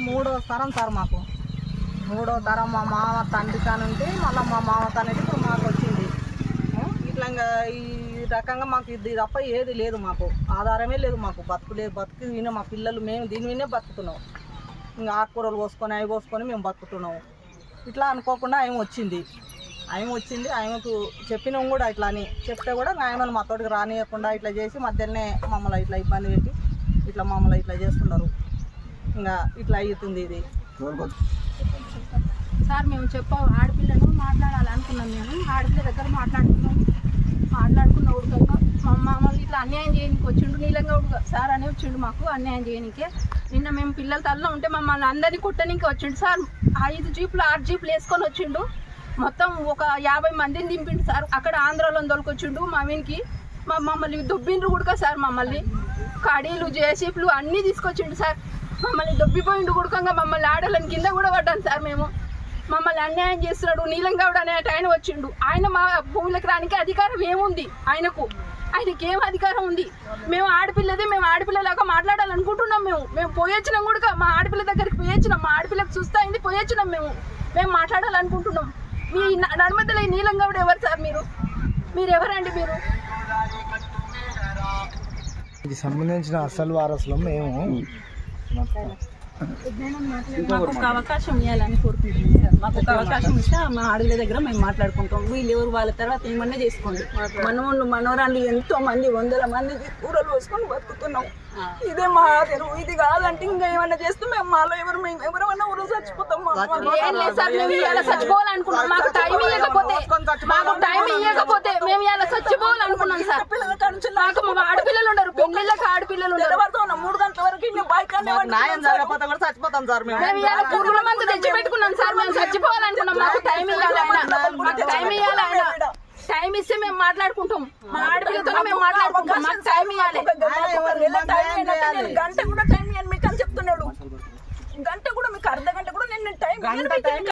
మూడో తరం సార్ మాకు మూడో తరం మా మామ తండ్రి కానుంటే మళ్ళీ మా మామ తండ్రి ఇప్పుడు మాకు వచ్చింది. ఇట్లా ఈ రకంగా మాకు ఇది తప్ప ఏది లేదు, మాకు ఆధారమే లేదు, మాకు బతుకు లేదు. బతుకు వినే మా పిల్లలు మేము దీని వినే బతుకుతున్నాం. ఇంకా ఆకుకూరలు పోసుకొని అవి పోసుకొని మేము బతుకుతున్నాము. ఇట్లా అనుకోకుండా ఆమె వచ్చింది. ఆమెకు చెప్పినాం కూడా ఇట్లా అని చెప్తే కూడా ఆమెను మా తోటికి రానియకుండా ఇట్లా చేసి మధ్యనే మమ్మల్ని ఇట్లా ఇబ్బంది పెట్టి ఇట్లా మమ్మల్ని ఇట్లా చేస్తున్నారు. ఇంకా ఇట్లా అవుతుంది ఇది సార్. మేము ఆడపిల్లను మాట్లాడాలనుకున్నాం. మేము ఆడపిల్ల దగ్గర మాట్లాడుకున్న ఉడకంగా మమ్మల్ని ఇట్లా అన్యాయం చేయడానికి వచ్చిండు. నీలంగా సార్ అనే వచ్చిండు మాకు అన్యాయం చేయడానికే. నిన్న మేము పిల్లల తల్లో ఉంటే మమ్మల్ని అందరినీ కుట్టడానికి వచ్చిండు సార్. 5 జీపులు 6 జీపులు వేసుకొని వచ్చిండు. మొత్తం ఒక 50 మందిని దింపిండు సార్. అక్కడ ఆంధ్రాలో దొరికొచ్చిండు మా వీనికి. మమ్మల్ని దొబ్బిండ్రు కూడా సార్. మమ్మల్ని కడీలు జేసీపులు అన్నీ తీసుకొచ్చిండు సార్. మమ్మల్ని దొబ్బిపోయిండు కుడకంగా. మమ్మల్ని ఆడలని కింద కూడా పడ్డాను సార్. మమ్మల్ని అన్యాయం చేస్తున్నాడు. నీలంగౌడ్ అనే ఆయన వచ్చిండు. ఆయన మా భూములకు రానికి అధికారం ఏముంది ఆయనకు? ఆయనకి ఏం అధికారం ఉంది? మేము ఆడపిల్లలాగా మాట్లాడాలనుకుంటున్నాం. మేము పోయొచ్చినాం కూడా. మా ఆడపిల్ల దగ్గరికి పోయొచ్చినాం. మా ఆడపిల్లకు చూస్తా అయింది పోయొచ్చినాం. మేము మాట్లాడాలనుకుంటున్నాం. మీ నర్మదల నీలంగౌడ్ ఎవరు సార్? మీరు ఎవరండి? ఇది సంబంధించిన అసలు వారసులం మేము. మాకు ఒక అవకాశం ఇవ్వాలని కోరుకుంటున్నాం సార్. మాకు ఒక అవకాశం ఇస్తే మా ఆడపిల్ల దగ్గర మేము మాట్లాడుకుంటాం. వీళ్ళు ఎవరు వాళ్ళ తర్వాత ఏమన్నా చేసుకోండి. మనవరాళ్ళు ఎంతో మంది 100 మందికి కూరలు వేసుకొని బతుకుతున్నాం. ఇదే మా తెరువు. ఇది కాదంటే ఇంకా ఏమన్నా చేస్తే మేము మాలో ఎవరన్నా ఊరు చచ్చిపోతాం. చచ్చిపోవాలనుకున్నాం. మాకు టైం ఇవ్వకపోతే మేము ఇలా చచ్చిపోవాలనుకున్నాం సార్. మాకు మా ఆడపిల్లలు ఉండరు. పెళ్లిళ్ళకి ఆడపిల్లలు ఉండరు. 3 గంటల వరకు న్యాయం జరగకపోతే కూడా చచ్చిపోతాం సార్. మేము ఇలా పురుగుల మందు తెచ్చి పెట్టుకున్నాం సార్. మేము చచ్చిపోవాలనుకున్నాం. మాకు టైం ఇవ్వాలి ఆయన. టైం ఇస్తే మేము మాట్లాడుకుంటాం. మా ఆడపిల్లతో మేము మాట్లాడుకుంటాం. మాకు టైం ఇవ్వాలి. గంట కూడా టైం ఇవ్వాలి మీకు అని చెప్తున్నాడు. గంట కూడా మీకు అర్ధ గంట కూడా నేను టైం